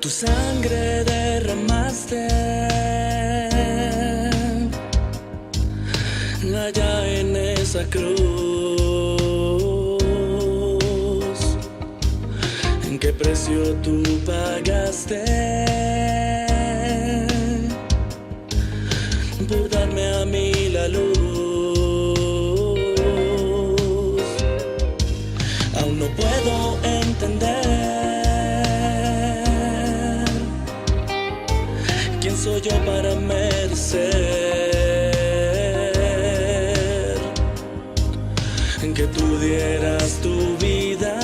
Tu sangre derramaste allá en esa cruz. ¿En qué precio tú pagaste por darme a mí la luz? Aún no puedo entender quién soy yo para merecer que tú dieras tu vida,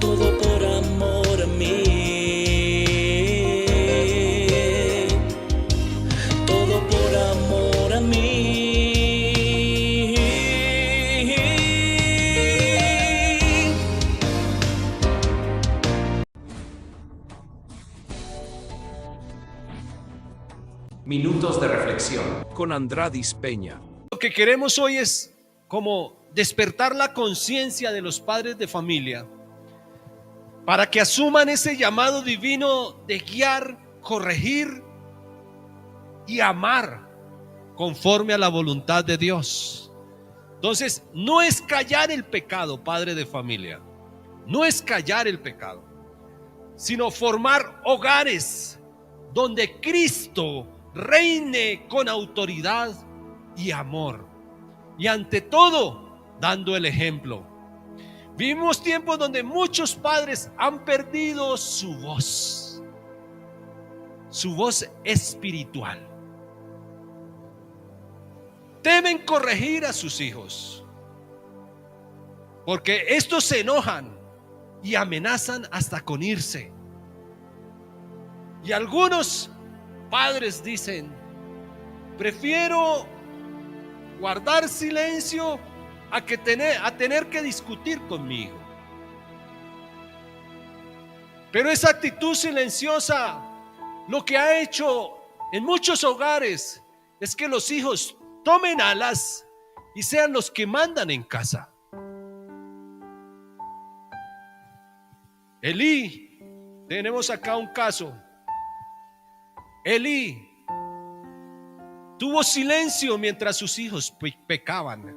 todo por amor a mí, todo por amor a mí. Minutos de reflexión con Andradis Peña. Lo que queremos hoy es como despertar la conciencia de los padres de familia para que asuman ese llamado divino de guiar, corregir y amar conforme a la voluntad de Dios. Entonces, no es callar el pecado, padre de familia, no es callar el pecado, sino formar hogares donde Cristo reine con autoridad y amor, y ante todo dando el ejemplo. Vivimos tiempos donde muchos padres han perdido su voz espiritual. Temen corregir a sus hijos porque estos se enojan y amenazan hasta con irse. Y algunos padres dicen: prefiero guardar silencio a tener que discutir con mi hijo. Pero esa actitud silenciosa lo que ha hecho en muchos hogares es que los hijos tomen alas y sean los que mandan en casa. Elí, tenemos acá un caso. Elí tuvo silencio mientras sus hijos pecaban.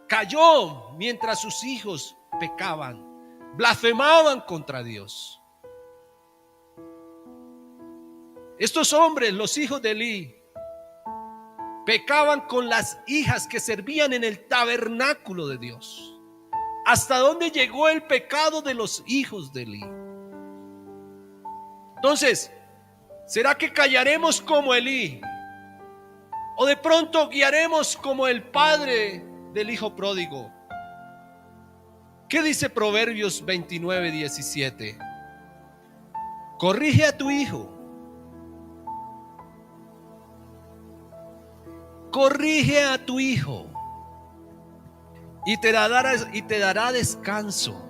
Calló mientras sus hijos pecaban, blasfemaban contra Dios. Estos hombres, los hijos de Elí, pecaban con las hijas que servían en el tabernáculo de Dios. ¿Hasta dónde llegó el pecado de los hijos de Elí? Entonces, ¿será que callaremos como Elí? ¿O de pronto guiaremos como el padre del hijo pródigo? ¿Qué dice Proverbios 29:17? Corrige a tu hijo. Corrige a tu hijo y te dará descanso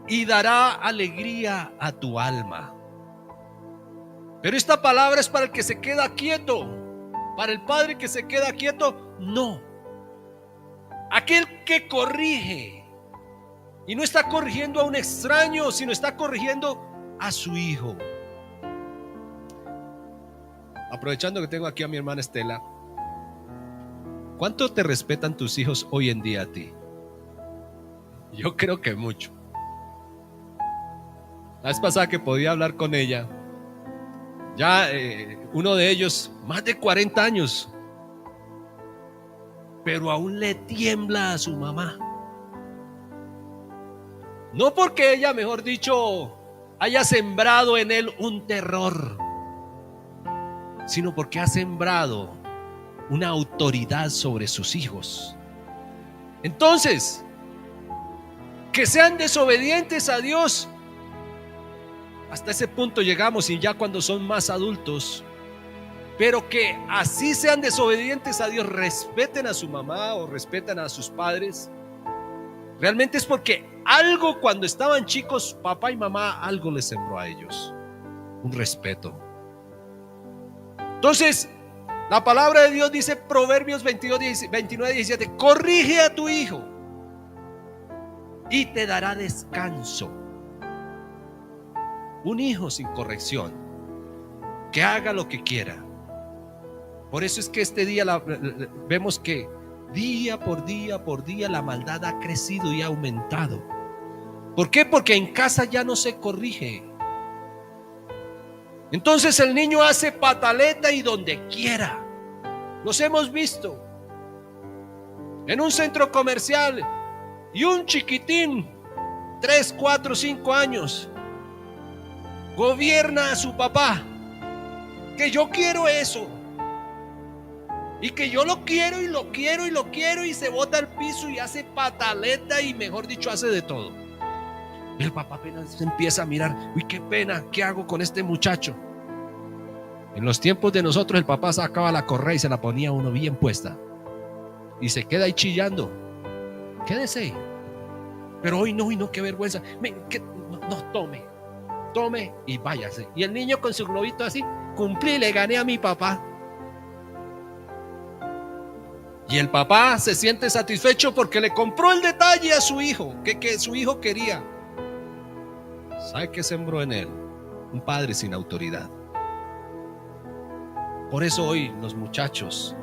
y dará alegría a tu alma. Pero esta palabra es para el que se queda quieto. Para el padre que se queda quieto, no. Aquel que corrige, y no está corrigiendo a un extraño, sino está corrigiendo a su hijo. Aprovechando que tengo aquí a mi hermana Estela, ¿cuánto te respetan tus hijos hoy en día a ti? Yo creo que mucho. La vez pasada que podía hablar con ella, ya uno de ellos, más de 40 años, pero aún le tiembla a su mamá. No porque ella, mejor dicho, haya sembrado en él un terror, sino porque ha sembrado una autoridad sobre sus hijos. Entonces, que sean desobedientes a Dios, hasta ese punto llegamos, y ya cuando son más adultos, pero que así sean desobedientes a Dios, respeten a su mamá o respeten a sus padres, realmente es porque algo, cuando estaban chicos, papá y mamá algo les sembró a ellos, un respeto. Entonces, la palabra de Dios dice, Proverbios 29:17, corrige a tu hijo y te dará descanso. Un hijo sin corrección, que haga lo que quiera. Por eso es que este día vemos que día por día la maldad ha crecido y ha aumentado. ¿Por qué? Porque en casa ya no se corrige. Entonces el niño hace pataleta y donde quiera. Los hemos visto en un centro comercial y un chiquitín, 3, 4, 5 años, gobierna a su papá, que yo quiero eso, y que yo lo quiero y lo quiero y lo quiero, y se bota al piso y hace pataleta y, mejor dicho, hace de todo. El papá apenas empieza a mirar, uy, qué pena, ¿qué hago con este muchacho? En los tiempos de nosotros el papá sacaba la correa y se la ponía uno bien puesta y se queda ahí chillando. Quédese. Pero hoy no, qué vergüenza. Tome y váyase. Y el niño con su globito así, cumplí, le gané a mi papá. Y el papá se siente satisfecho porque le compró el detalle a su hijo, que su hijo quería. ¿Sabe qué sembró en él? Un padre sin autoridad. Por eso hoy los muchachos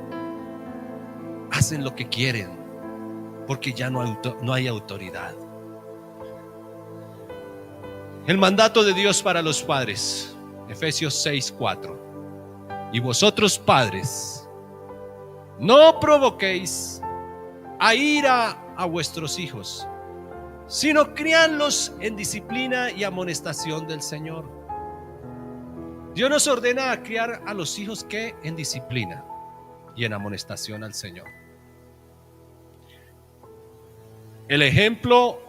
hacen lo que quieren, porque ya no hay autoridad. El mandato de Dios para los padres, Efesios 6:4. Y vosotros, padres, no provoquéis a ira a vuestros hijos, sino críanlos en disciplina y amonestación del Señor. Dios nos ordena a criar a los hijos que en disciplina y en amonestación al Señor. El ejemplo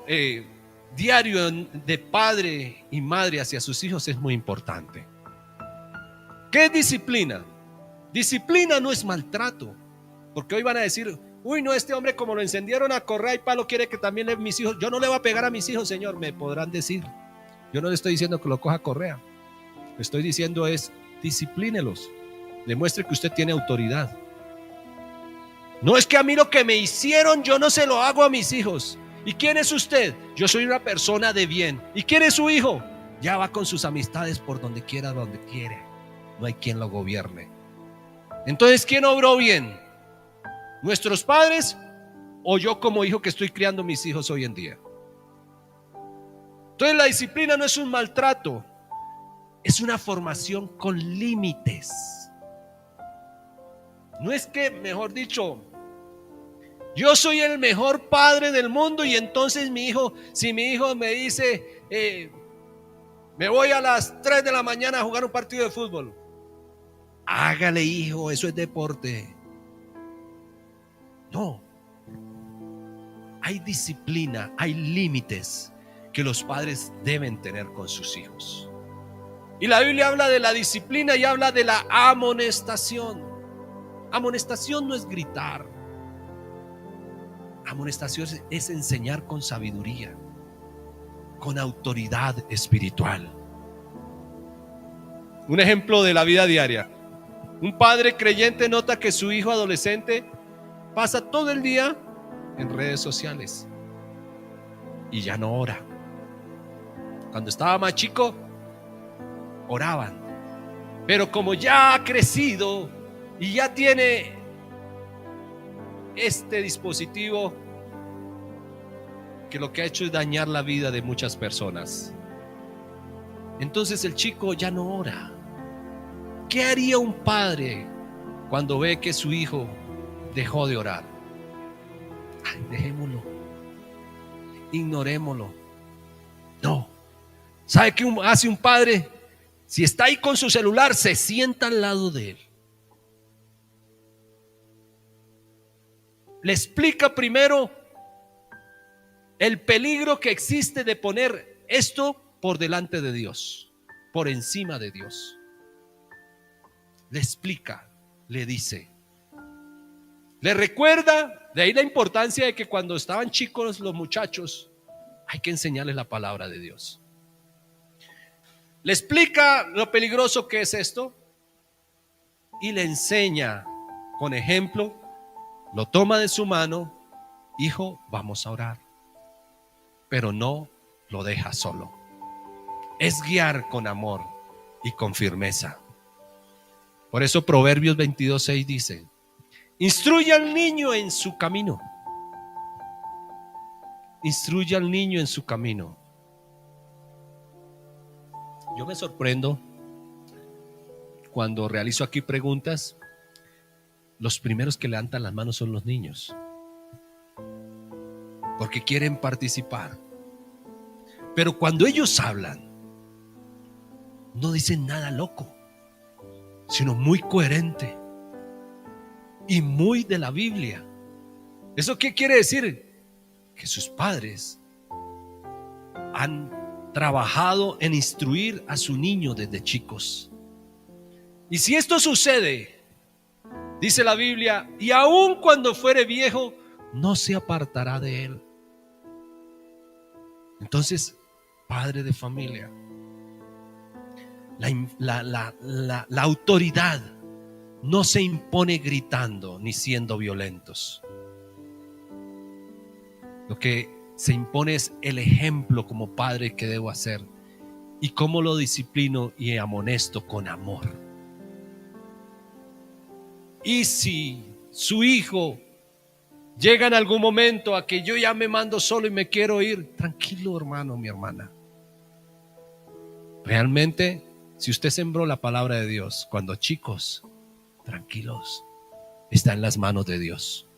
diario de padre y madre hacia sus hijos es muy importante. ¿Qué es disciplina? Disciplina no es maltrato, porque hoy van a decir, uy, no, este hombre como lo encendieron a correa y palo quiere que también mis hijos. Yo no le voy a pegar a mis hijos, Señor, me podrán decir. Yo no le estoy diciendo que lo coja correa. Lo que estoy diciendo es, disciplínelos, demuestre que usted tiene autoridad. No es que a mí lo que me hicieron yo no se lo hago a mis hijos. ¿Y quién es usted? Yo soy una persona de bien. ¿Y quién es su hijo? Ya va con sus amistades por donde quiera, donde quiere. No hay quien lo gobierne. Entonces, ¿quién obró bien? ¿Nuestros padres o yo como hijo que estoy criando mis hijos hoy en día? Entonces la disciplina no es un maltrato, es una formación con límites. No es que, mejor dicho, yo soy el mejor padre del mundo y entonces mi hijo, si mi hijo me dice me voy a las 3 de la mañana a jugar un partido de fútbol, hágale, hijo, eso es deporte. No, hay disciplina, hay límites que los padres deben tener con sus hijos. Y la Biblia habla de la disciplina y habla de la amonestación. Amonestación no es gritar. Amonestación es enseñar con sabiduría, con autoridad espiritual. Un ejemplo de la vida diaria. Un padre creyente nota que su hijo adolescente pasa todo el día en redes sociales y ya no ora. Cuando estaba más chico, oraban. Pero como ya ha crecido y ya tiene este dispositivo que lo que ha hecho es dañar la vida de muchas personas, entonces el chico ya no ora. ¿Qué haría un padre cuando ve que su hijo dejó de orar? Ay, dejémoslo, ignorémoslo. No. ¿Sabe qué hace un padre? Si está ahí con su celular, se sienta al lado de él. Le explica primero el peligro que existe de poner esto por delante de Dios, por encima de Dios. Le explica, le dice, le recuerda, de ahí la importancia de que cuando estaban chicos los muchachos, hay que enseñarles la palabra de Dios. Le explica lo peligroso que es esto y le enseña con ejemplo, lo toma de su mano, hijo, vamos a orar. pero no lo deja solo. Es guiar con amor y con firmeza. Por eso Proverbios 22:6 dice: instruye al niño en su camino. Instruye al niño en su camino. Yo me sorprendo cuando realizo aquí preguntas. Los primeros que levantan las manos son los niños, porque quieren participar. Pero cuando ellos hablan, no dicen nada loco, sino muy coherente y muy de la Biblia. ¿Eso qué quiere decir? Que sus padres han trabajado en instruir a su niño desde chicos. Y si esto sucede, dice la Biblia, y aun cuando fuere viejo, no se apartará de él. Entonces, padre de familia, la autoridad no se impone gritando ni siendo violentos. Lo que se impone es el ejemplo como padre que debo hacer y cómo lo disciplino y amonesto con amor. Y si su hijo llega en algún momento a que yo ya me mando solo y me quiero ir, tranquilo, hermano, mi hermana. Realmente, si usted sembró la palabra de Dios cuando chicos, tranquilos, está en las manos de Dios.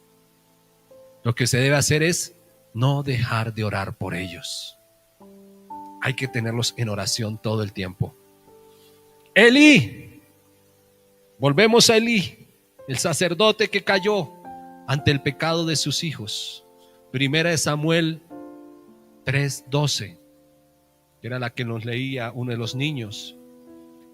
Lo que se debe hacer es no dejar de orar por ellos. Hay que tenerlos en oración todo el tiempo. Elí, volvemos a Elí, el sacerdote que cayó ante el pecado de sus hijos. Primera de Samuel 3:12, que era la que nos leía uno de los niños.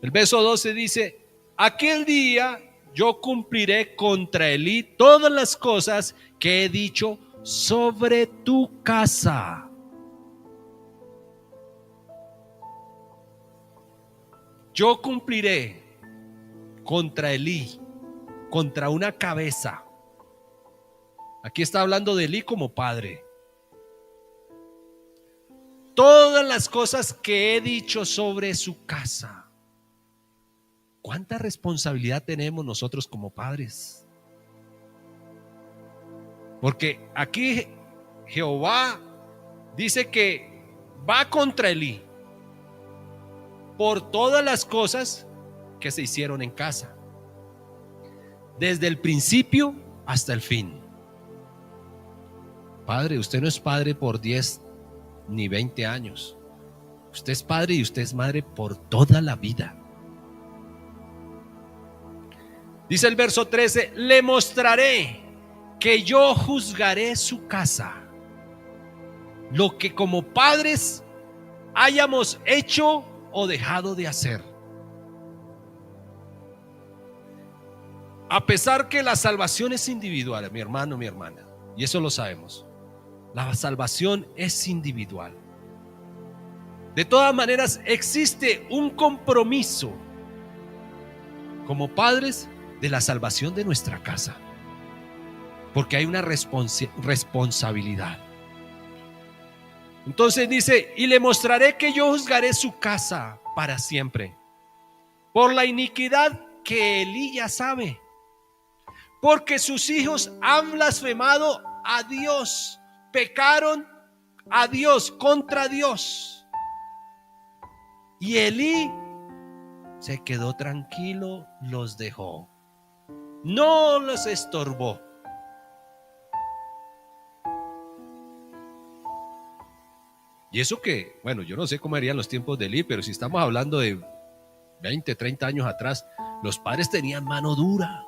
El verso 12 dice: aquel día yo cumpliré contra Elí todas las cosas que he dicho sobre tu casa. Yo cumpliré contra Elí, contra una cabeza. Aquí está hablando de Elí como padre. Todas las cosas que he dicho sobre su casa. ¿Cuánta responsabilidad tenemos nosotros como padres? Porque aquí Jehová dice que va contra Elí por todas las cosas que se hicieron en casa, desde el principio hasta el fin. Padre, usted no es padre por 10 ni 20 años. Usted es padre y usted es madre por toda la vida. Dice el verso 13: le mostraré que yo juzgaré su casa, lo que como padres hayamos hecho o dejado de hacer. A pesar que la salvación es individual, mi hermano, mi hermana, y eso lo sabemos, la salvación es individual. De todas maneras, existe un compromiso como padres de la salvación de nuestra casa, porque hay una responsabilidad. Entonces dice: y le mostraré que yo juzgaré su casa para siempre, por la iniquidad que Elí ya sabe, porque sus hijos han blasfemado a Dios, pecaron a Dios, contra Dios. Y Elí se quedó tranquilo, los dejó, no los estorbó. Y eso que, bueno, yo no sé cómo harían los tiempos de Elí, pero si estamos hablando de 20, 30 años atrás, los padres tenían mano dura.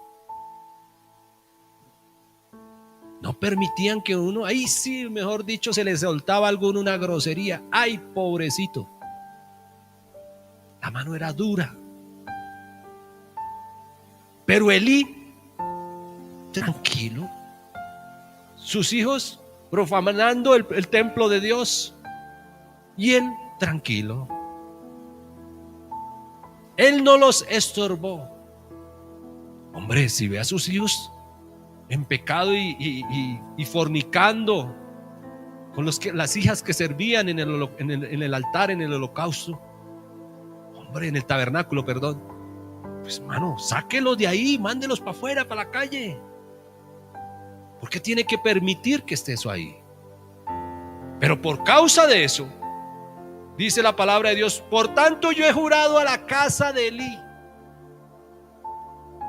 No permitían que uno, ahí sí, mejor dicho, se les soltaba a alguno una grosería. Ay, pobrecito. La mano era dura. Pero Elí, tranquilo. Sus hijos profanando el templo de Dios. Y él, tranquilo. Él no los estorbó. Hombre, si ve a sus hijos en pecado y fornicando con las hijas que servían en el altar, en el holocausto, hombre, en el tabernáculo, perdón. Pues hermano, sáquelos de ahí, mándelos para afuera, para la calle. ¿Por qué tiene que permitir que esté eso ahí? Pero por causa de eso, dice la palabra de Dios: por tanto yo he jurado a la casa de Elí,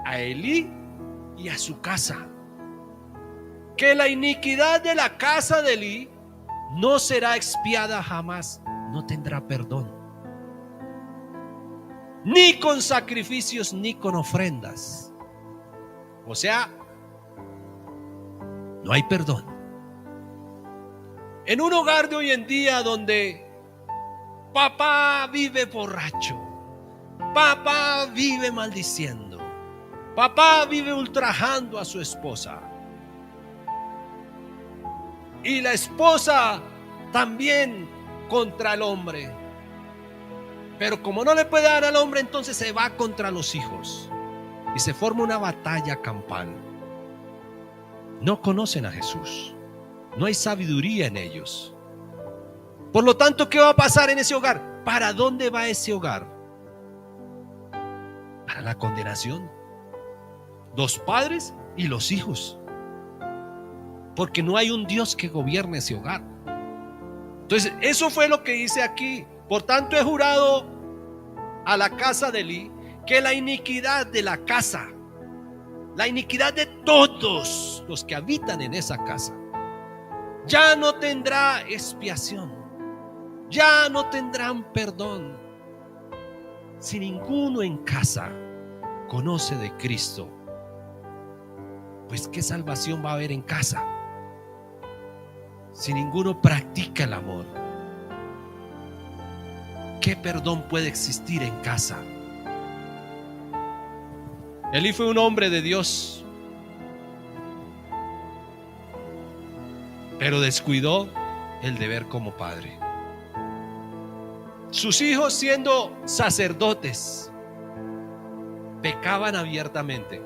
a Elí y a su casa, que la iniquidad de la casa de Elí no será expiada jamás, no tendrá perdón, ni con sacrificios ni con ofrendas. O sea, no hay perdón. En un hogar de hoy en día donde papá vive borracho, papá vive maldiciendo, papá vive ultrajando a su esposa, y la esposa también contra el hombre, pero como no le puede dar al hombre, entonces se va contra los hijos y se forma una batalla campal. No conocen a Jesús, no hay sabiduría en ellos. Por lo tanto, ¿qué va a pasar en ese hogar? ¿Para dónde va ese hogar? Para la condenación. Los padres y los hijos, porque no hay un Dios que gobierne ese hogar. Entonces, eso fue lo que dice aquí. Por tanto, he jurado a la casa de Elí que la iniquidad de la casa, la iniquidad de todos los que habitan en esa casa, ya no tendrá expiación, ya no tendrán perdón. Si ninguno en casa conoce de Cristo, pues ¿qué salvación va a haber en casa? Si ninguno practica el amor, ¿qué perdón puede existir en casa? Elí fue un hombre de Dios, pero descuidó el deber como padre. Sus hijos, siendo sacerdotes, pecaban abiertamente,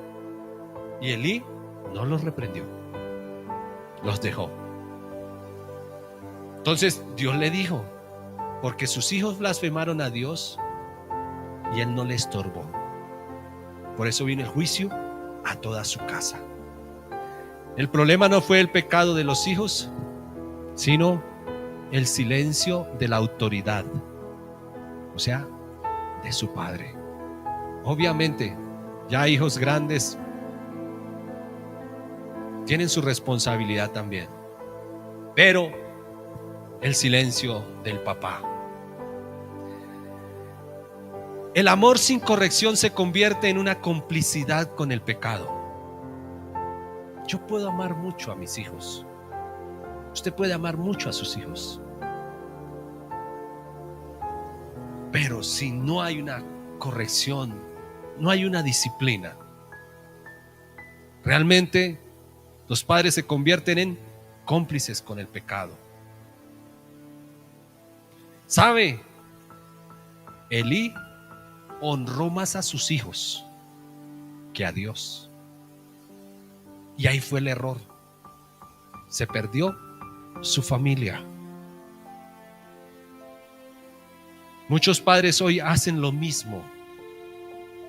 y Elí no los reprendió, los dejó. Entonces Dios le dijo: porque sus hijos blasfemaron a Dios y él no le estorbó. Por eso vino el juicio a toda su casa. El problema no fue el pecado de los hijos, sino el silencio de la autoridad, o sea, de su padre. Obviamente, ya hijos grandes tienen su responsabilidad también, pero el silencio del papá. El amor sin corrección se convierte en una complicidad con el pecado. Yo puedo amar mucho a mis hijos, usted puede amar mucho a sus hijos, pero si no hay una corrección, no hay una disciplina, realmente los padres se convierten en cómplices con el pecado. ¿Sabe? Elí honró más a sus hijos que a Dios. Y ahí fue el error. Se perdió su familia. Muchos padres hoy hacen lo mismo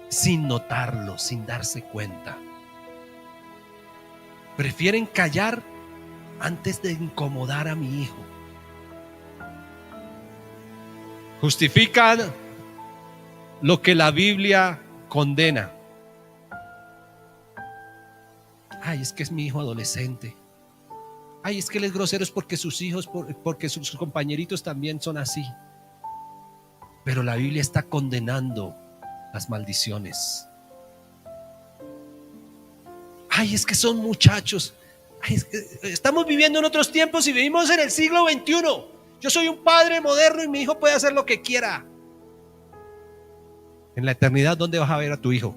sin notarlo, sin darse cuenta. Prefieren callar antes de incomodar a mi hijo. Justifican lo que la Biblia condena. Ay, es que es mi hijo adolescente. Ay, es que él es grosero, es porque sus hijos, porque sus compañeritos también son así. Pero la Biblia está condenando las maldiciones. Ay, es que son muchachos. Ay, es que estamos viviendo en otros tiempos y vivimos en el siglo XXI. Yo soy un padre moderno y mi hijo puede hacer lo que quiera. En la eternidad, ¿dónde vas a ver a tu hijo?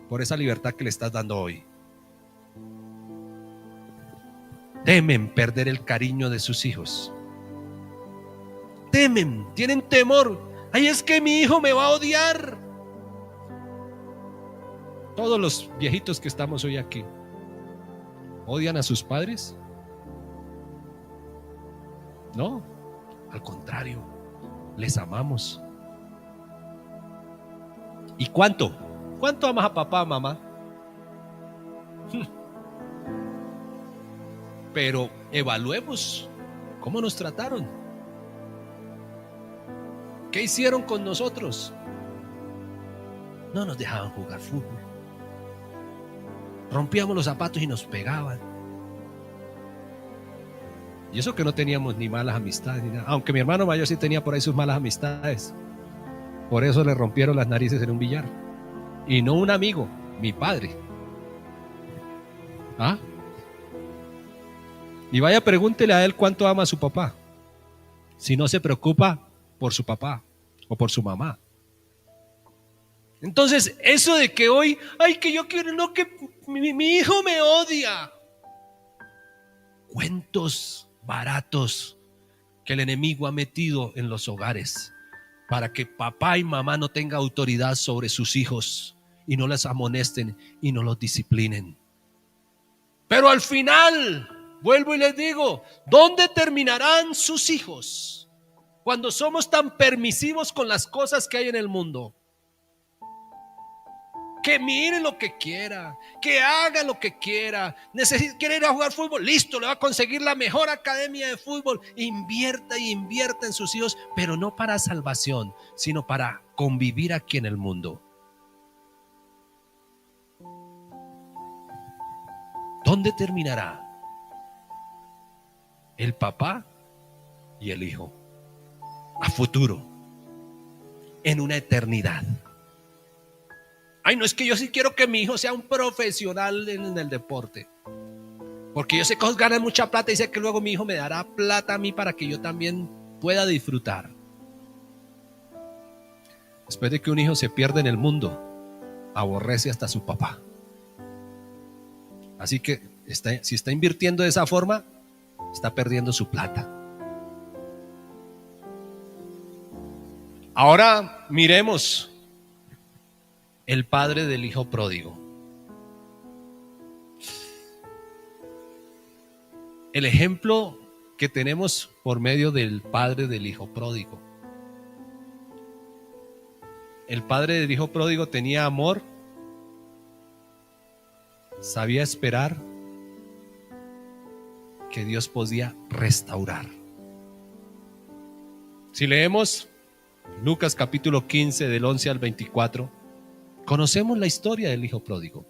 Por esa libertad que le estás dando hoy. Temen perder el cariño de sus hijos. Temen, tienen temor. Ay, es que mi hijo me va a odiar. Todos los viejitos que estamos hoy aquí, ¿odian a sus padres? No, al contrario, les amamos. ¿Y cuánto? ¿Cuánto amas a papá, mamá? Pero evaluemos cómo nos trataron. ¿Qué hicieron con nosotros? No nos dejaban jugar fútbol. Rompíamos los zapatos y nos pegaban. Y eso que no teníamos ni malas amistades, ni nada. Aunque mi hermano mayor sí tenía por ahí sus malas amistades. Por eso le rompieron las narices en un billar. Y no un amigo, mi padre. ¿Ah? Y vaya, pregúntele a él cuánto ama a su papá, si no se preocupa por su papá o por su mamá. Entonces, eso de que hoy, ay, que yo quiero, no, que mi hijo me odia. Cuentos baratos que el enemigo ha metido en los hogares para que papá y mamá no tengan autoridad sobre sus hijos y no les amonesten y no los disciplinen. Pero al final, vuelvo y les digo, ¿dónde terminarán sus hijos cuando somos tan permisivos con las cosas que hay en el mundo? Que mire lo que quiera, que haga lo que quiera. Quiere ir a jugar fútbol, listo, le va a conseguir la mejor academia de fútbol. Invierta y invierta en sus hijos, pero no para salvación, sino para convivir aquí en el mundo. ¿Dónde terminará el papá y el hijo? A futuro, en una eternidad. Ay, no, es que yo sí quiero que mi hijo sea un profesional en el deporte, porque yo sé que ellos ganan mucha plata y sé que luego mi hijo me dará plata a mí para que yo también pueda disfrutar. Después de que un hijo se pierde en el mundo, aborrece hasta a su papá. Así que si está invirtiendo de esa forma, está perdiendo su plata. Ahora miremos el padre del hijo pródigo. El ejemplo que tenemos por medio del padre del hijo pródigo. El padre del hijo pródigo tenía amor, sabía esperar que Dios podía restaurar. Si leemos Lucas capítulo 15 del 11 al 24, conocemos la historia del hijo pródigo.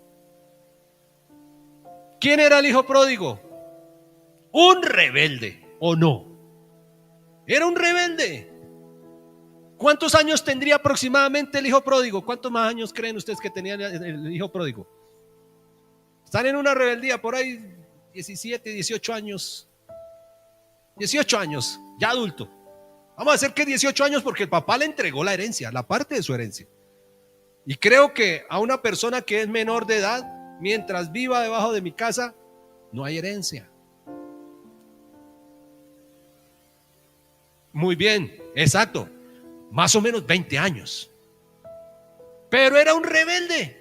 ¿Quién era el hijo pródigo? Un rebelde, ¿o no? Era un rebelde. ¿Cuántos años tendría aproximadamente el hijo pródigo? ¿Cuántos más años creen ustedes que tenía el hijo pródigo? Están en una rebeldía por ahí 17, 18 años. 18 años, ya adulto. Vamos a hacer que 18 años porque el papá le entregó la herencia, la parte de su herencia. Y creo que a una persona que es menor de edad, mientras viva debajo de mi casa, no hay herencia. Muy bien, exacto. Más o menos 20 años. Pero era un rebelde.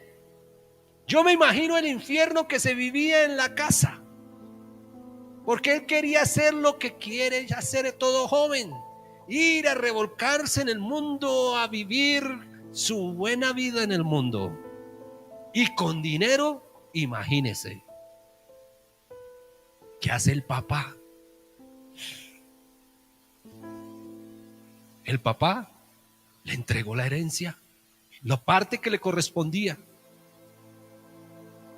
Yo me imagino el infierno que se vivía en la casa, porque él quería hacer lo que quiere hacer todo joven, ir a revolcarse en el mundo, a vivir su buena vida en el mundo. Y con dinero, imagínese, ¿qué hace el papá? El papá le entregó la herencia, la parte que le correspondía.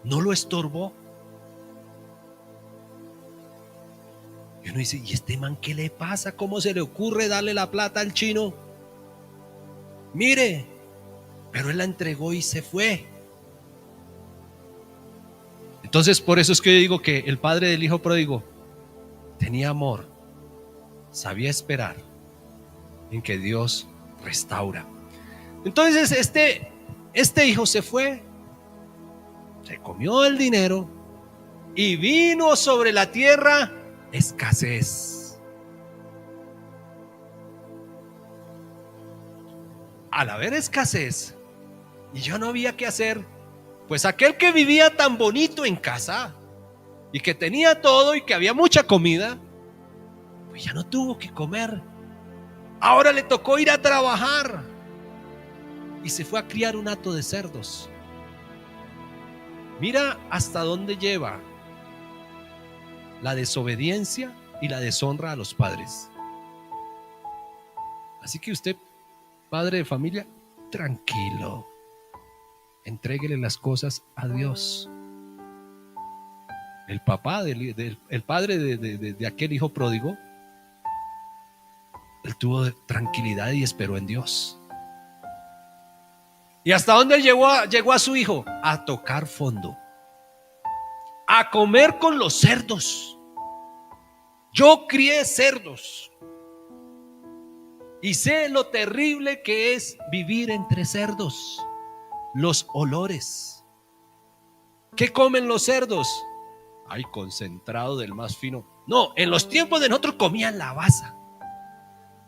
No lo estorbó. Y uno dice, ¿y este man qué le pasa? ¿Cómo se le ocurre darle la plata al chino? Mire, pero él la entregó y se fue. Entonces, por eso es que yo digo que el padre del hijo pródigo tenía amor, sabía esperar en que Dios restaura. Entonces, este hijo se fue, se comió el dinero y vino sobre la tierra escasez. Al haber escasez y ya no había qué hacer, pues aquel que vivía tan bonito en casa y que tenía todo y que había mucha comida, pues ya no tuvo que comer. Ahora le tocó ir a trabajar y se fue a criar un hato de cerdos. Mira hasta dónde lleva la desobediencia y la deshonra a los padres. Así que usted, padre de familia, tranquilo, entréguele las cosas a Dios. El papá, el padre de aquel hijo pródigo, él tuvo tranquilidad y esperó en Dios. ¿Y hasta dónde llegó a su hijo? A tocar fondo, a comer con los cerdos. Yo crié cerdos y sé lo terrible que es vivir entre cerdos. Los olores. ¿Qué comen los cerdos? Ay, concentrado del más fino. No, en los tiempos de nosotros comían la baza.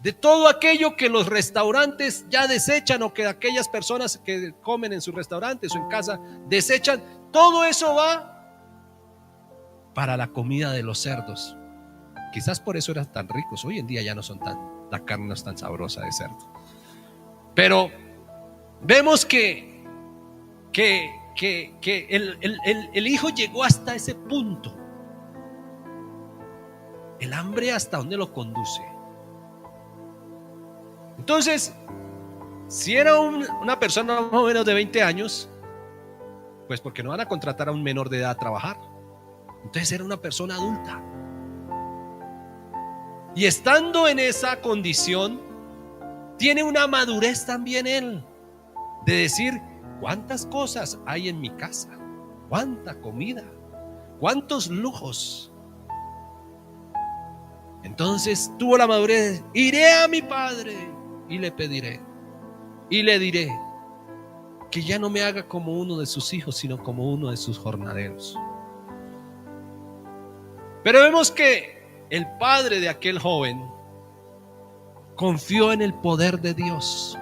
De todo aquello que los restaurantes ya desechan, o que aquellas personas que comen en sus restaurantes o en casa desechan, todo eso va para la comida de los cerdos. Quizás por eso eran tan ricos. Hoy en día ya no son la carne no es tan sabrosa de cerdo. Pero vemos que el hijo llegó hasta ese punto. El hambre hasta dónde lo conduce. Entonces, si era una persona más o menos de 20 años, pues porque no van a contratar a un menor de edad a trabajar. Entonces era una persona adulta. Y estando en esa condición, tiene una madurez también él, de decir: ¿cuántas cosas hay en mi casa? ¿Cuánta comida? ¿Cuántos lujos? Entonces tuvo la madurez: iré a mi padre y le pediré y le diré que ya no me haga como uno de sus hijos, sino como uno de sus jornaleros. Pero vemos que el padre de aquel joven confió en el poder de Dios.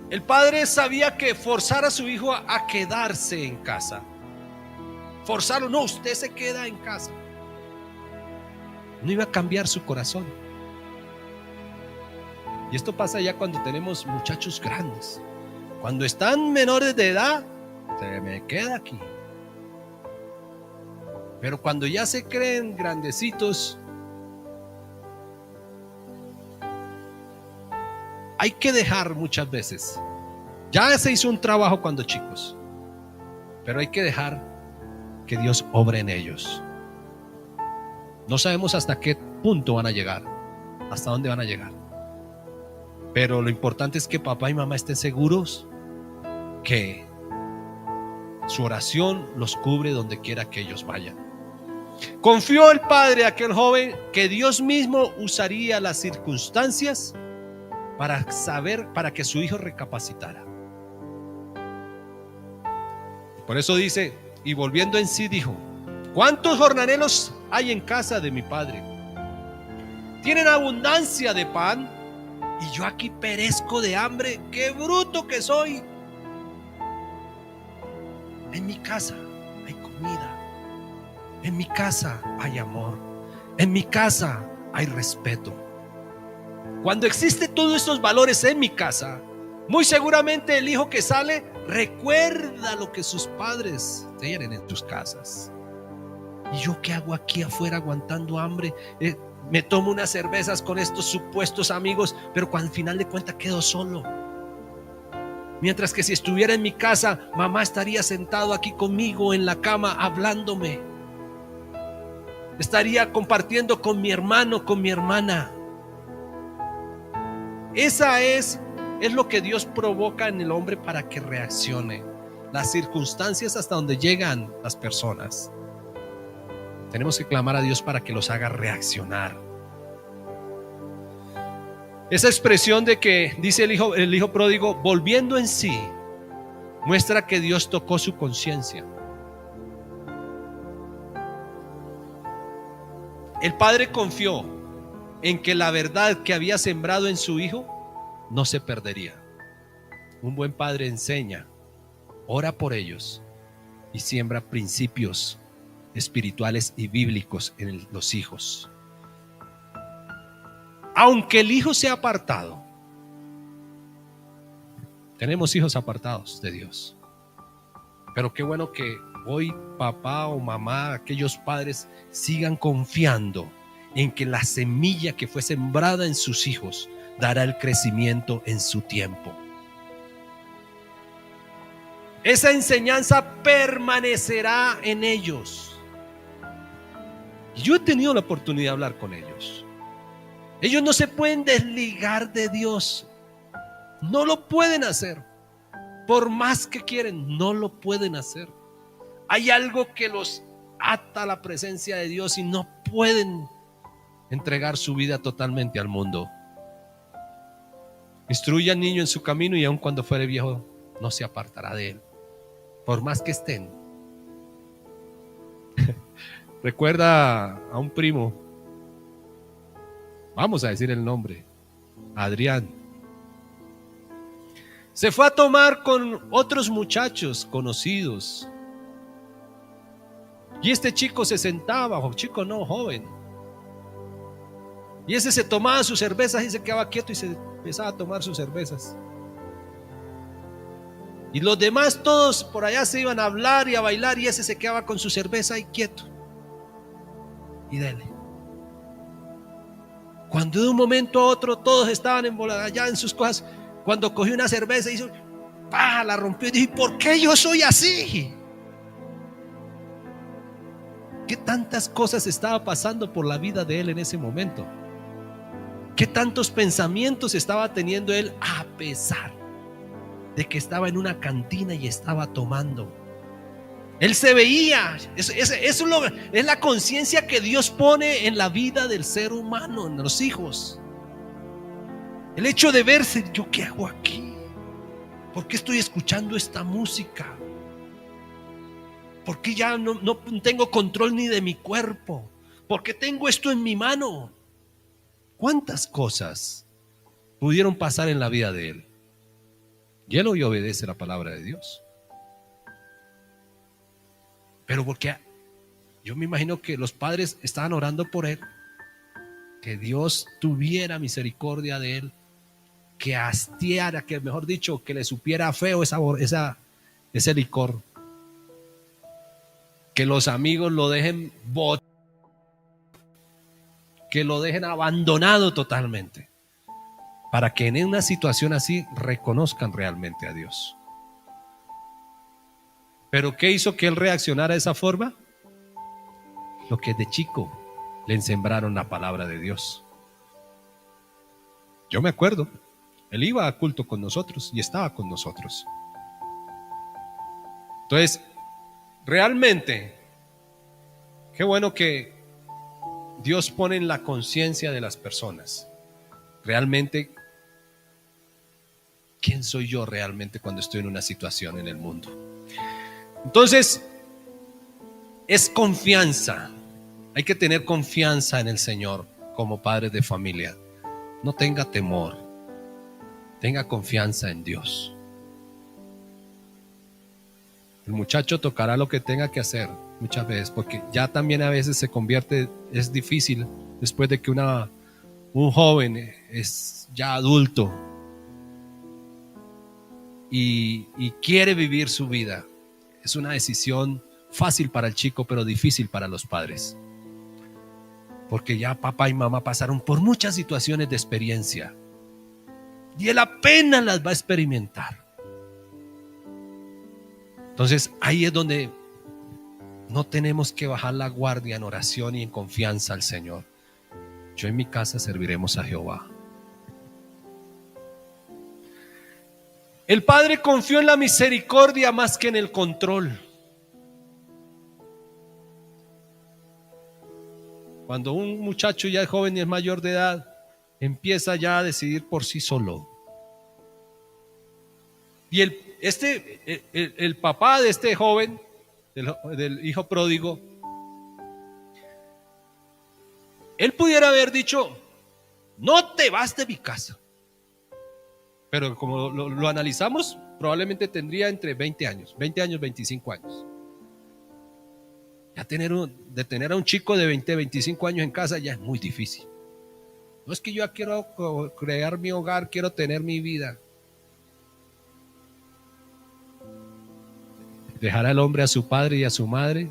El padre sabía que forzar a su hijo a quedarse en casa, forzarlo, no, usted se queda en casa, no iba a cambiar su corazón. Y esto pasa ya cuando tenemos muchachos grandes. Cuando están menores de edad, se me queda aquí. Pero cuando ya se creen grandecitos, hay que dejar muchas veces. Ya se hizo un trabajo cuando chicos, pero hay que dejar que Dios obre en ellos. No sabemos hasta qué punto van a llegar, hasta dónde van a llegar. Pero lo importante es que papá y mamá estén seguros que su oración los cubre donde quiera que ellos vayan. Confió el padre a aquel joven que Dios mismo usaría las circunstancias para que su hijo recapacitara. Por eso dice: y volviendo en sí dijo: ¿cuántos jornaleros hay en casa de mi padre? Tienen abundancia de pan y yo aquí perezco de hambre. ¡Qué bruto que soy! En mi casa hay comida, en mi casa hay amor, en mi casa hay respeto. Cuando existen todos estos valores en mi casa, muy seguramente el hijo que sale recuerda lo que sus padres tienen en tus casas. ¿Y yo qué hago aquí afuera aguantando hambre? Me tomo unas cervezas con estos supuestos amigos, pero al final de cuentas quedo solo. Mientras que si estuviera en mi casa, mamá estaría sentado aquí conmigo en la cama hablándome. Estaría compartiendo con mi hermano, con mi hermana. Esa es lo que Dios provoca en el hombre para que reaccione. Las circunstancias hasta donde llegan las personas. Tenemos que clamar a Dios para que los haga reaccionar. Esa expresión de que dice el hijo pródigo, volviendo en sí, muestra que Dios tocó su conciencia. El padre confió en que la verdad que había sembrado en su hijo no se perdería. Un buen padre enseña, ora por ellos y siembra principios espirituales y bíblicos en los hijos. Aunque el hijo sea apartado, tenemos hijos apartados de Dios. Pero qué bueno que hoy papá o mamá, aquellos padres, sigan confiando en que la semilla que fue sembrada en sus hijos dará el crecimiento en su tiempo. Esa enseñanza permanecerá en ellos. Y yo he tenido la oportunidad de hablar con ellos. Ellos no se pueden desligar de Dios. No lo pueden hacer. Por más que quieren, no lo pueden hacer. Hay algo que los ata a la presencia de Dios y no pueden entregar su vida totalmente al mundo. Instruye al niño en su camino y aun cuando fuere viejo no se apartará de él, por más que estén. Recuerda a un primo, vamos a decir el nombre, Adrián. Se fue a tomar con otros muchachos conocidos. Y este chico se sentaba, chico no, joven. Y ese se tomaba sus cervezas y se quedaba quieto y se empezaba a tomar sus cervezas. Y los demás todos por allá se iban a hablar y a bailar y ese se quedaba con su cerveza y quieto. Y dele. Cuando de un momento a otro todos estaban allá en sus cosas, cuando cogió una cerveza hizo, ¡pah!, la rompió y dijo, ¿por qué yo soy así? ¿Qué tantas cosas estaba pasando por la vida de él en ese momento? ¿Qué tantos pensamientos estaba teniendo él a pesar de que estaba en una cantina y estaba tomando? Él se veía, eso es la conciencia que Dios pone en la vida del ser humano, en los hijos. El hecho de verse, ¿yo qué hago aquí? ¿Por qué estoy escuchando esta música? ¿Por qué ya no tengo control ni de mi cuerpo? ¿Por qué tengo esto en mi mano? ¿Cuántas cosas pudieron pasar en la vida de él? Y él hoy obedece la palabra de Dios. Pero porque yo me imagino que los padres estaban orando por él, que Dios tuviera misericordia de él, que hastiara, que mejor dicho, que le supiera feo ese licor, que los amigos lo dejen botar, que lo dejen abandonado totalmente, para que en una situación así reconozcan realmente a Dios. ¿Pero qué hizo que él reaccionara de esa forma? Lo que de chico le sembraron la palabra de Dios. Yo me acuerdo, él iba a culto con nosotros y estaba con nosotros. Entonces, realmente, qué bueno que Dios pone en la conciencia de las personas. Realmente, ¿quién soy yo realmente cuando estoy en una situación en el mundo? Entonces, es confianza. Hay que tener confianza en el Señor como padre de familia. No tenga temor. Tenga confianza en Dios. El muchacho tocará lo que tenga que hacer muchas veces, porque ya también a veces se convierte, es difícil después de que un joven es ya adulto y quiere vivir su vida. Es una decisión fácil para el chico, pero difícil para los padres, porque ya papá y mamá pasaron por muchas situaciones de experiencia y él apenas las va a experimentar. Entonces ahí es donde no tenemos que bajar la guardia en oración y en confianza al Señor. Yo en mi casa serviremos a Jehová. El padre confió en la misericordia más que en el control. Cuando un muchacho ya es joven y es mayor de edad, empieza ya a decidir por sí solo. Y el papá de este joven, del hijo pródigo, él pudiera haber dicho, no te vas de mi casa. Pero como lo analizamos, probablemente tendría entre 20 años, 25 años. Ya de tener a un chico de 20, 25 años en casa ya es muy difícil. No es que yo ya quiero crear mi hogar, quiero tener mi vida. Dejará el hombre a su padre y a su madre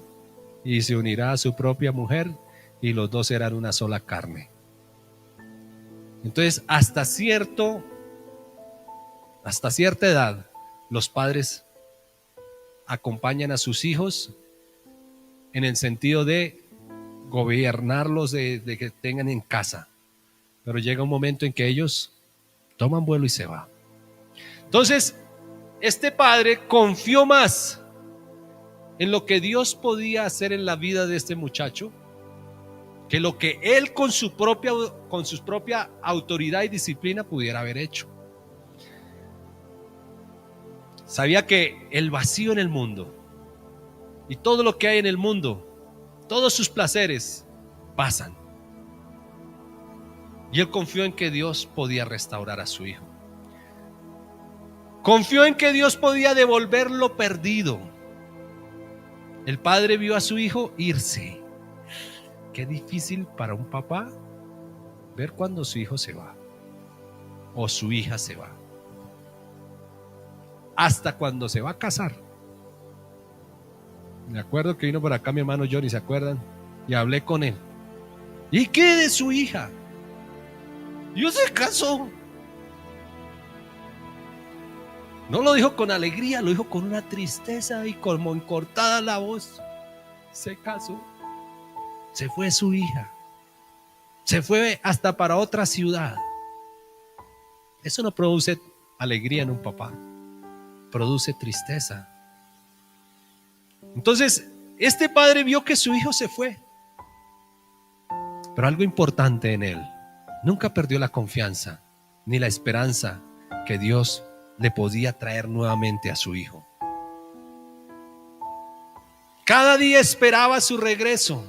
y se unirá a su propia mujer y los dos serán una sola carne. Entonces, hasta cierta edad, los padres acompañan a sus hijos en el sentido de gobernarlos, de que tengan en casa. Pero llega un momento en que ellos toman vuelo y se van. Entonces, este padre confió más en lo que Dios podía hacer en la vida de este muchacho que lo que él con su propia autoridad y disciplina pudiera haber hecho. Sabía que el vacío en el mundo y todo lo que hay en el mundo, todos sus placeres pasan. Y él confió en que Dios podía restaurar a su hijo. Confió en que Dios podía devolver lo perdido. El padre vio a su hijo irse. Qué difícil para un papá ver cuando su hijo se va o su hija se va. Hasta cuando se va a casar. Me acuerdo que vino por acá mi hermano Johnny, ¿se acuerdan? Y hablé con él. ¿Y qué de su hija? Dios se casó. No lo dijo con alegría, lo dijo con una tristeza y como encortada la voz. Se casó. Se fue su hija. Se fue hasta para otra ciudad. Eso no produce alegría en un papá. Produce tristeza. Entonces, este padre vio que su hijo se fue. Pero algo importante en él, nunca perdió la confianza ni la esperanza que Dios le podía traer nuevamente a su hijo. Cada día esperaba su regreso,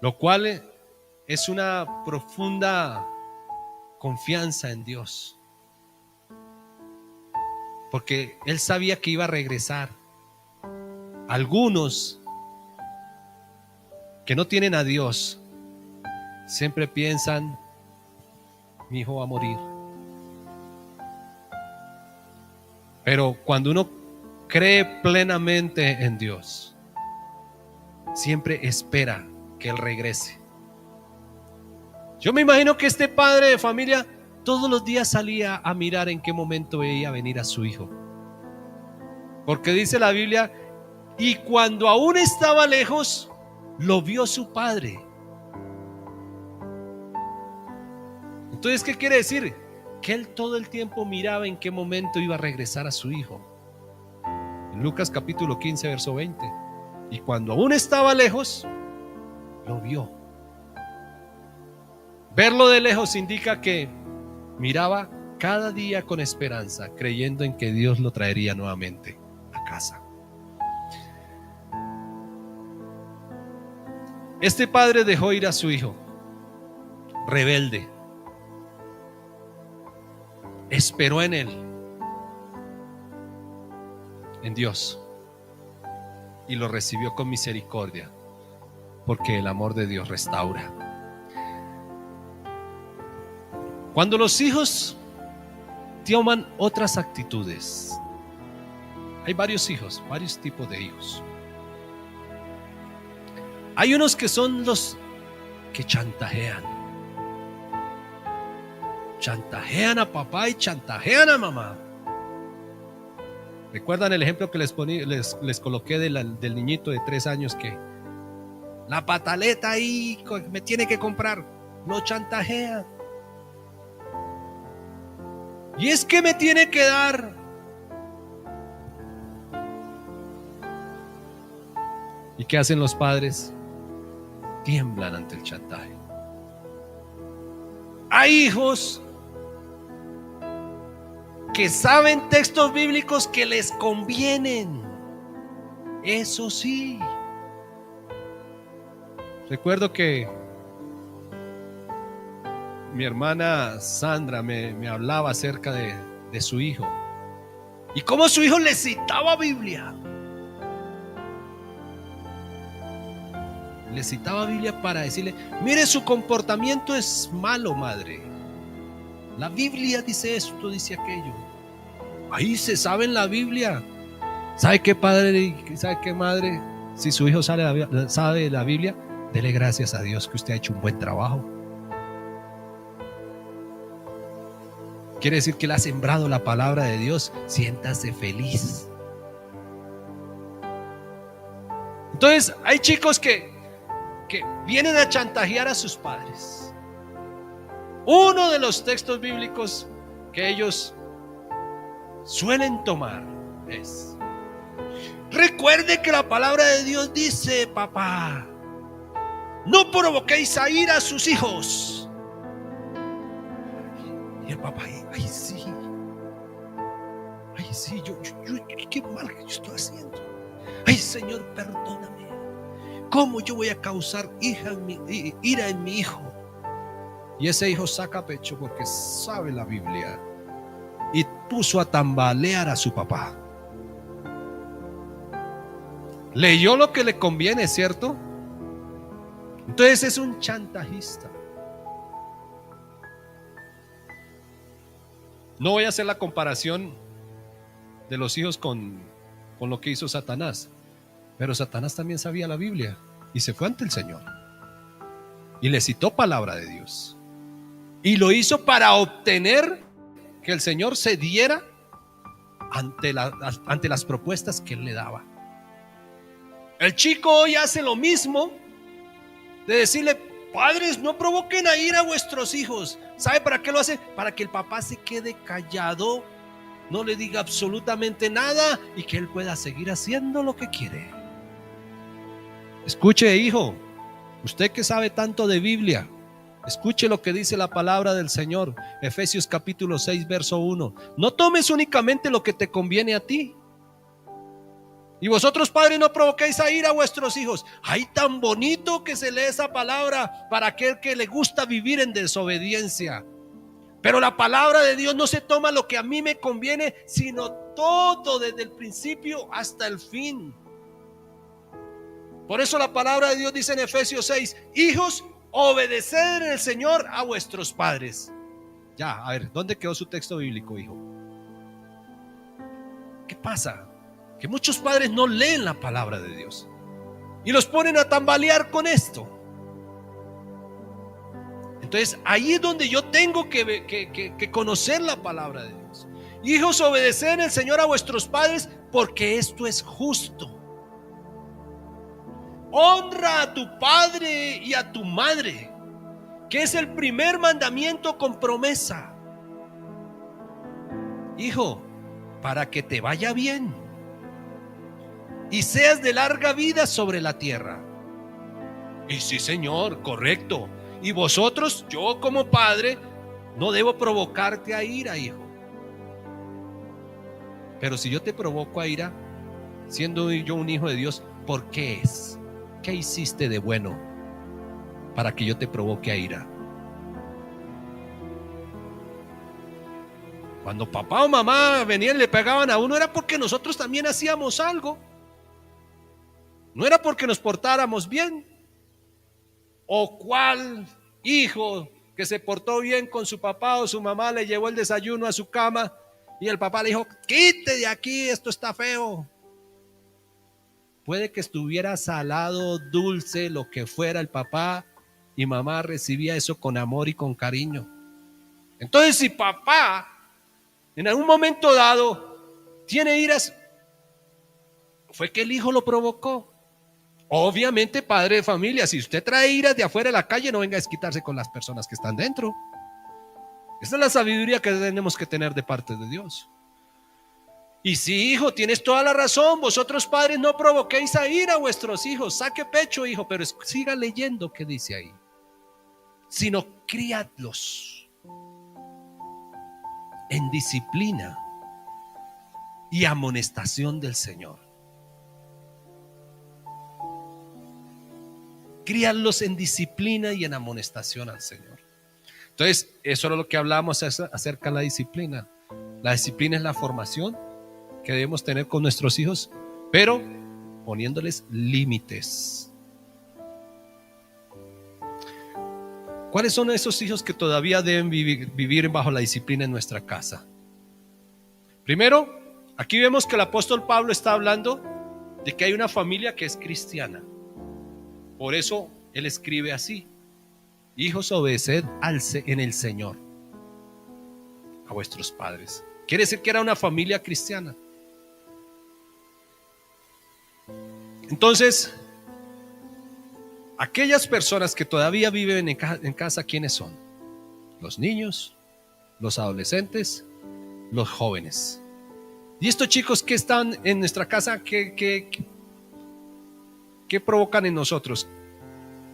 lo cual es una profunda confianza en Dios, porque él sabía que iba a regresar. Algunos que no tienen a Dios siempre piensan: mi hijo va a morir. Pero cuando uno cree plenamente en Dios, siempre espera que Él regrese. Yo me imagino que este padre de familia todos los días salía a mirar en qué momento veía venir a su hijo. Porque dice la Biblia: y cuando aún estaba lejos, lo vio su padre. Entonces, ¿qué quiere decir? Que él todo el tiempo miraba en qué momento iba a regresar a su hijo. En Lucas capítulo 15, verso 20. Y cuando aún estaba lejos, lo vio. Verlo de lejos indica que miraba cada día con esperanza, creyendo en que Dios lo traería nuevamente a casa. Este padre dejó ir a su hijo, rebelde. Esperó en él, en Dios, y lo recibió con misericordia, porque el amor de Dios restaura. Cuando los hijos toman otras actitudes, hay varios hijos, varios tipos de hijos. Hay unos que son los que chantajean a papá y chantajean a mamá. ¿Recuerdan el ejemplo que les coloqué del niñito de 3 años que la pataleta ahí me tiene que comprar? Lo chantajea. Y es que me tiene que dar. ¿Y qué hacen los padres? Tiemblan ante el chantaje. Hay hijos que saben textos bíblicos que les convienen. Eso sí. Recuerdo que mi hermana Sandra me hablaba acerca de su hijo y cómo su hijo le citaba Biblia. Le citaba Biblia para decirle, mire, su comportamiento es malo, madre. La Biblia dice esto, dice aquello. Ahí se sabe en la Biblia. ¿Sabe qué padre y sabe qué madre? Si su hijo sabe la Biblia, dele gracias a Dios que usted ha hecho un buen trabajo. Quiere decir que él ha sembrado la palabra de Dios. Siéntase feliz. Entonces hay chicos que vienen a chantajear a sus padres. Uno de los textos bíblicos que ellos suelen tomar es: recuerde que la palabra de Dios dice, papá, no provoquéis a ira a sus hijos. Y el papá, ay sí, yo qué mal que yo estoy haciendo. Ay, Señor, perdóname. ¿Cómo yo voy a causar ira en mi hijo? Y ese hijo saca pecho porque sabe la Biblia y puso a tambalear a su papá. Leyó lo que le conviene, ¿cierto? Entonces es un chantajista. No voy a hacer la comparación de los hijos con lo que hizo Satanás, pero Satanás también sabía la Biblia y se fue ante el Señor y le citó palabra de Dios y lo hizo para obtener que el Señor se diera ante las propuestas que él le daba. El chico hoy hace lo mismo de decirle: padres, no provoquen a ira a vuestros hijos. ¿Sabe para qué lo hace? Para que el papá se quede callado, no le diga absolutamente nada y que él pueda seguir haciendo lo que quiere. Escuche, hijo, usted que sabe tanto de Biblia, escuche lo que dice la palabra del Señor. Efesios capítulo 6 verso 1. No tomes únicamente lo que te conviene a ti. Y vosotros, padres, no provoquéis a ira a vuestros hijos. Ay, tan bonito que se lee esa palabra para aquel que le gusta vivir en desobediencia. Pero la palabra de Dios no se toma lo que a mí me conviene, sino todo desde el principio hasta el fin. Por eso la palabra de Dios dice en Efesios 6: hijos, obedeced en el Señor a vuestros padres. Ya, a ver, ¿dónde quedó su texto bíblico, hijo? ¿Qué pasa? Que muchos padres no leen la palabra de Dios y los ponen a tambalear con esto. Entonces ahí es donde yo tengo que conocer la palabra de Dios. Hijos, obedeced en el Señor a vuestros padres, porque esto es justo. Honra a tu padre y a tu madre, que es el primer mandamiento con promesa. Hijo, para que te vaya bien y seas de larga vida sobre la tierra. Y sí, Señor, correcto. Y vosotros, yo como padre, no debo provocarte a ira, hijo. Pero si yo te provoco a ira, siendo yo un hijo de Dios, ¿por qué es? ¿Qué hiciste de bueno para que yo te provoque a ira? Cuando papá o mamá venían y le pegaban a uno, era porque nosotros también hacíamos algo. No era porque nos portáramos bien. ¿O cuál hijo que se portó bien con su papá o su mamá le llevó el desayuno a su cama y el papá le dijo: quite de aquí, esto está feo? Puede que estuviera salado, dulce, lo que fuera, el papá y mamá recibía eso con amor y con cariño. Entonces, si papá en algún momento dado tiene iras, fue que el hijo lo provocó. Obviamente, padre de familia, si usted trae iras de afuera de la calle, no venga a desquitarse con las personas que están dentro. Esa es la sabiduría que tenemos que tener de parte de Dios. Y sí, hijo, tienes toda la razón. Vosotros, padres, no provoquéis a ira a vuestros hijos. Saque pecho, hijo, pero siga leyendo qué dice ahí. Sino criadlos en disciplina y amonestación del Señor. Críalos en disciplina y en amonestación al Señor. Entonces, eso es lo que hablamos acerca de la disciplina. La disciplina es la formación que debemos tener con nuestros hijos, pero poniéndoles límites. ¿Cuáles son esos hijos que todavía deben vivir bajo la disciplina en nuestra casa? Primero, aquí vemos que el apóstol Pablo está hablando de que hay una familia que es cristiana. Por eso él escribe así: hijos, obedeced en el Señor a vuestros padres. Quiere decir que era una familia cristiana. Entonces, aquellas personas que todavía viven en casa, ¿quiénes son? Los niños, los adolescentes, los jóvenes. Y estos chicos que están en nuestra casa, ¿qué provocan en nosotros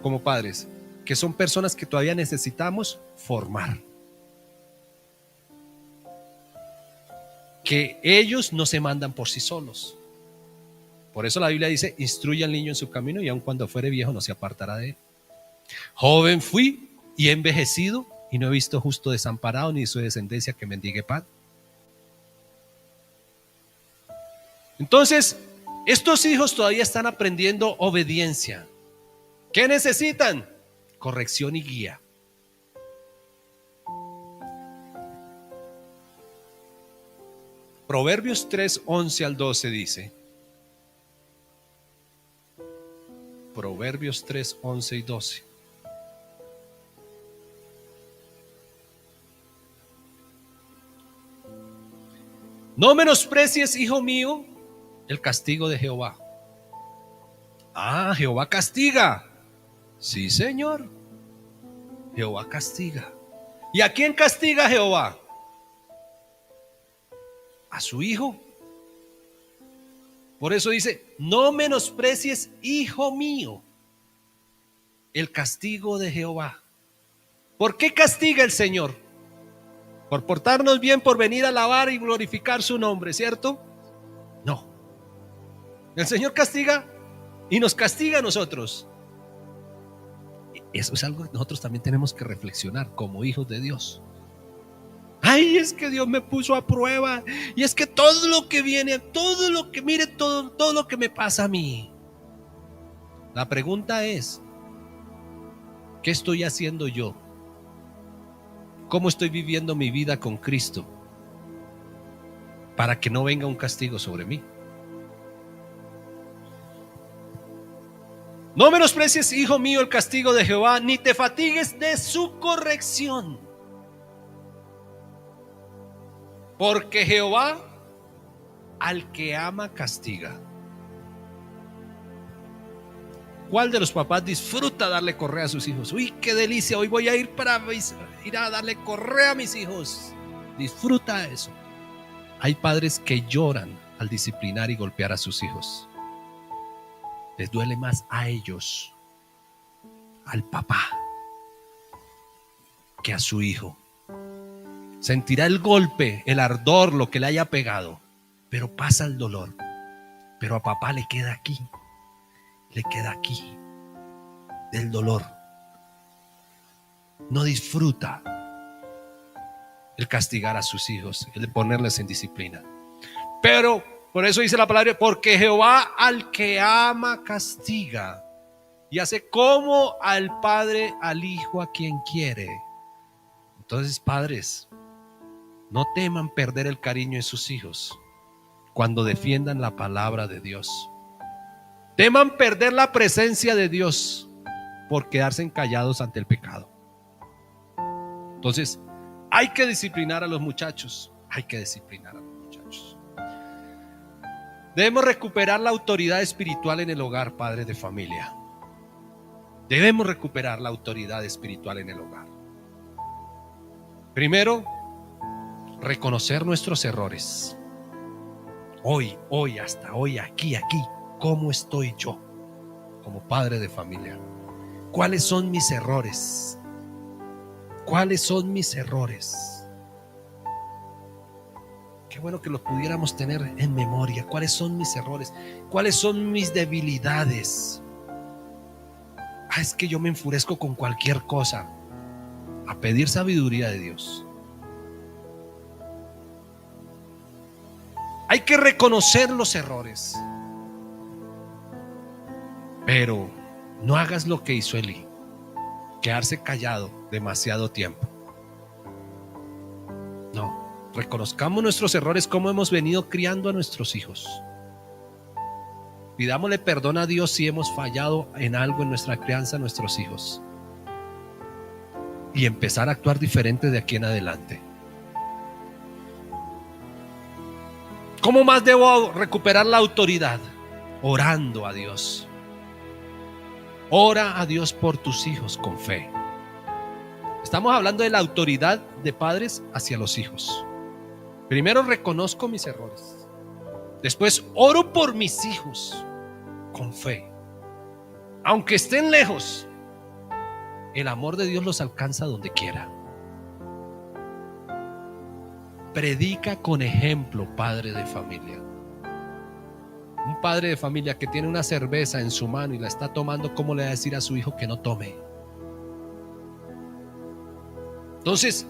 como padres? Que son personas que todavía necesitamos formar. Que ellos no se mandan por sí solos. Por eso la Biblia dice: instruye al niño en su camino, y aun cuando fuere viejo no se apartará de él. Joven fui y he envejecido, y no he visto justo desamparado, ni su descendencia que mendigue pan. Entonces, estos hijos todavía están aprendiendo obediencia. ¿Qué necesitan? Corrección y guía. Proverbios 3, 11 al 12 dice. Proverbios 3, 11 y 12. No menosprecies, hijo mío, el castigo de Jehová. Ah, Jehová castiga. Sí, Señor. Jehová castiga. ¿Y a quién castiga Jehová? A su hijo. Por eso dice: no menosprecies, hijo mío, el castigo de Jehová. ¿Por qué castiga el Señor? Por portarnos bien, por venir a alabar y glorificar su nombre, ¿cierto? No. El Señor castiga y nos castiga a nosotros. Eso es algo que nosotros también tenemos que reflexionar como hijos de Dios. Ay, es que Dios me puso a prueba, y es que todo lo que viene, todo lo que, mire, todo lo que me pasa a mí. La pregunta es: ¿qué estoy haciendo yo? ¿Cómo estoy viviendo mi vida con Cristo para que no venga un castigo sobre mí? No menosprecies, hijo mío, el castigo de Jehová, ni te fatigues de su corrección. Porque Jehová al que ama castiga. ¿Cuál de los papás disfruta darle correa a sus hijos? Uy, qué delicia, hoy voy a ir a darle correa a mis hijos. Disfruta eso. Hay padres que lloran al disciplinar y golpear a sus hijos. Les duele más a ellos, al papá, que a su hijo. Sentirá el golpe, el ardor, lo que le haya pegado, pero pasa el dolor. Pero a papá le queda aquí del dolor. No disfruta el castigar a sus hijos, el de ponerles en disciplina. Pero por eso dice la palabra: porque Jehová al que ama castiga, y hace como al padre al hijo a quien quiere. Entonces, padres, no teman perder el cariño de sus hijos cuando defiendan la palabra de Dios. Teman perder la presencia de Dios por quedarse callados ante el pecado. Entonces, hay que disciplinar a los muchachos. Hay que disciplinar a los muchachos. Debemos recuperar la autoridad espiritual en el hogar, padres de familia. Debemos recuperar la autoridad espiritual en el hogar. Primero, reconocer nuestros errores. Hoy, hasta hoy, aquí, ¿cómo estoy yo como padre de familia? ¿Cuáles son mis errores? ¿Cuáles son mis errores? Qué bueno que los pudiéramos tener en memoria. ¿Cuáles son mis errores? ¿Cuáles son mis debilidades? Es que yo me enfurezco con cualquier cosa. A pedir sabiduría de Dios. Hay que reconocer los errores, pero no hagas lo que hizo Elí. quedarse callado demasiado tiempo. No, reconozcamos nuestros errores, como hemos venido criando a nuestros hijos. Pidámosle perdón a Dios si hemos fallado en algo en nuestra crianza a nuestros hijos. Y empezar a actuar diferente de aquí en adelante. ¿Cómo más debo recuperar la autoridad? Orando a Dios. Ora a Dios por tus hijos con fe. Estamos hablando de la autoridad de padres hacia los hijos. Primero reconozco mis errores. Después oro por mis hijos con fe. Aunque estén lejos, el amor de Dios los alcanza donde quiera. Predica con ejemplo, padre de familia. Un padre de familia que tiene una cerveza en su mano y la está tomando, ¿cómo le va a decir a su hijo que no tome? Entonces,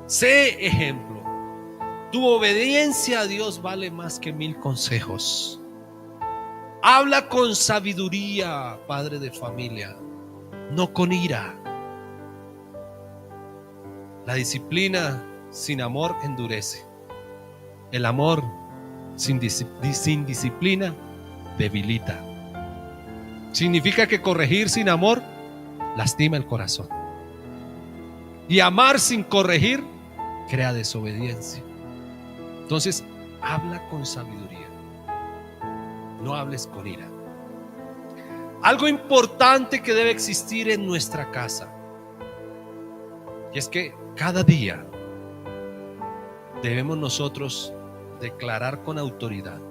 sé ejemplo. Tu obediencia a Dios vale más que 1000 consejos. Habla con sabiduría, padre de familia, no con ira. La disciplina sin amor endurece. El amor sin disciplina debilita. Significa que corregir sin amor lastima el corazón. Y amar sin corregir crea desobediencia. Entonces, habla con sabiduría. No hables con ira. Algo importante que debe existir en nuestra casa, y es que cada día debemos nosotros declarar con autoridad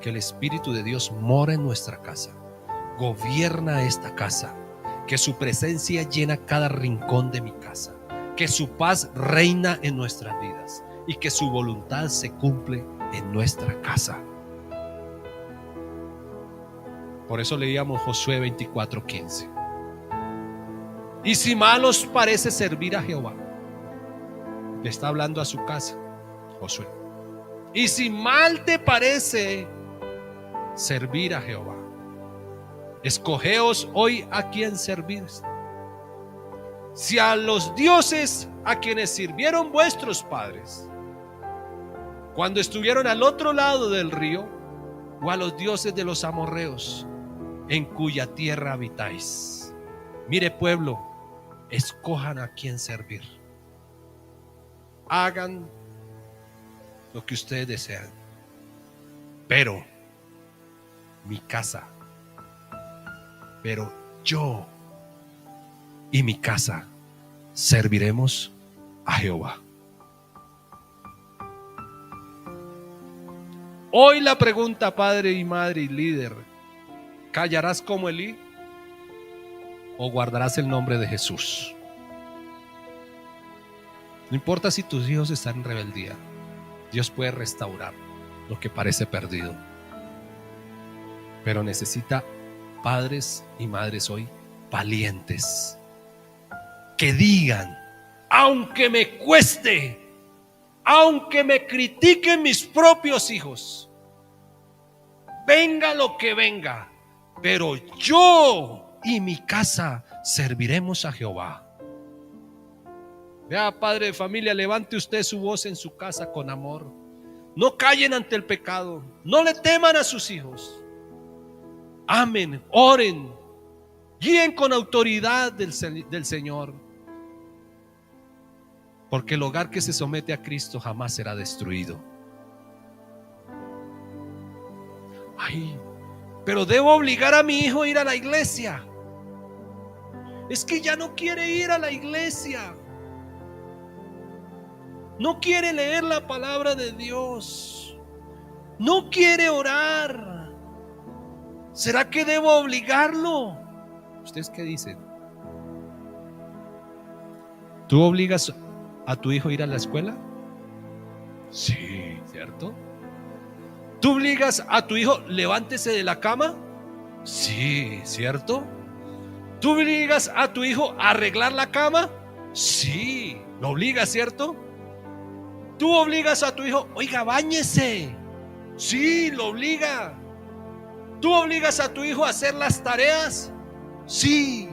que el Espíritu de Dios mora en nuestra casa, gobierna esta casa, que su presencia llena cada rincón de mi casa, que su paz reina en nuestras vidas y que su voluntad se cumple en nuestra casa. Por eso leíamos Josué 24:15. Y si mal os parece servir a Jehová, le está hablando a su casa, Josué. Y si mal te parece servir a Jehová, escogeos hoy a quién servir. Si a los dioses a quienes sirvieron vuestros padres cuando estuvieron al otro lado del río, o a los dioses de los amorreos en cuya tierra habitáis. Mire, pueblo, escojan a quién servir. Hagan lo que ustedes desean, pero mi casa, pero yo y mi casa serviremos a Jehová. Hoy la pregunta, padre y madre y líder: ¿callarás como Elí o guardarás el nombre de Jesús? No importa si tus hijos están en rebeldía, Dios puede restaurar lo que parece perdido. Pero necesita padres y madres hoy valientes, que digan: aunque me cueste, aunque me critiquen mis propios hijos, venga lo que venga, pero yo y mi casa serviremos a Jehová. Vea, padre de familia, levante usted su voz en su casa con amor. No callen ante el pecado, no le teman a sus hijos. Amen, oren, guíen con autoridad del Señor, porque el hogar que se somete a Cristo jamás será destruido. Ay, pero debo obligar a mi hijo a ir a la iglesia. Es que ya no quiere ir a la iglesia, no quiere leer la palabra de Dios, no quiere orar. ¿Será que debo obligarlo? ¿Ustedes qué dicen? ¿Tú obligas a tu hijo a ir a la escuela? Sí, ¿cierto? ¿Tú obligas a tu hijo levántese de la cama? Sí, ¿cierto? ¿Tú obligas a tu hijo a arreglar la cama? Sí, lo obligas, ¿cierto? ¿Tú obligas a tu hijo, oiga, báñese? Sí, lo obliga. ¿Tú obligas a tu hijo a hacer las tareas? Sí.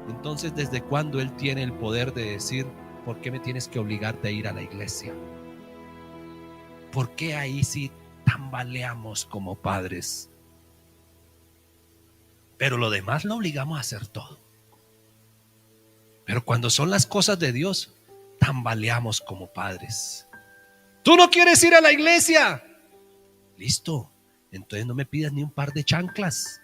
entonces ¿desde cuándo Él tiene el poder de decir, ¿por qué me tienes que obligarte a ir a la iglesia? ¿Por qué ahí sí tambaleamos como padres? Pero lo demás lo obligamos a hacer todo. Pero cuando son las cosas de Dios, tambaleamos como padres. ¿Tú no quieres ir a la iglesia? Listo, entonces no me pidas ni un par de chanclas.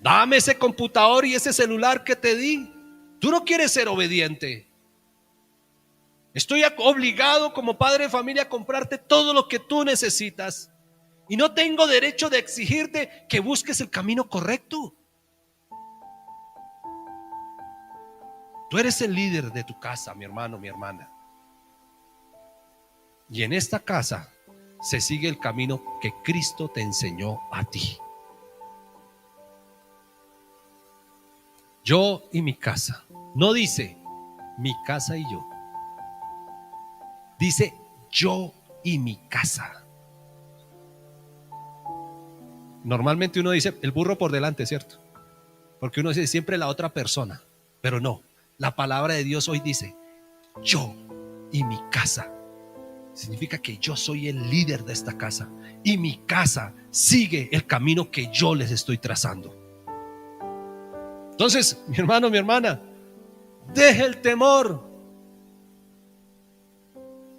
Dame ese computador y ese celular que te di. Tú no quieres ser obediente. Estoy obligado como padre de familia a comprarte todo lo que tú necesitas. Y no tengo derecho de exigirte que busques el camino correcto. Tú eres el líder de tu casa, mi hermano, mi hermana. Y en esta casa se sigue el camino que Cristo te enseñó a ti. Yo y mi casa. No dice mi casa y yo. Dice yo y mi casa. Normalmente uno dice el burro por delante, ¿cierto? Porque uno dice siempre la otra persona. Pero no, la palabra de Dios hoy dice yo y mi casa. Significa que yo soy el líder de esta casa y mi casa sigue el camino que yo les estoy trazando. Entonces, mi hermano, mi hermana, deje el temor.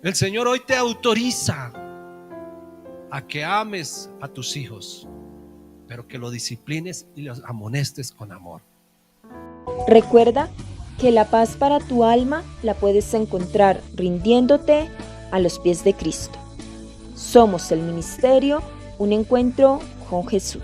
El Señor hoy te autoriza a que ames a tus hijos, pero que lo disciplines y los amonestes con amor. Recuerda que la paz para tu alma la puedes encontrar rindiéndote a los pies de Cristo. Somos el ministerio, un encuentro con Jesús.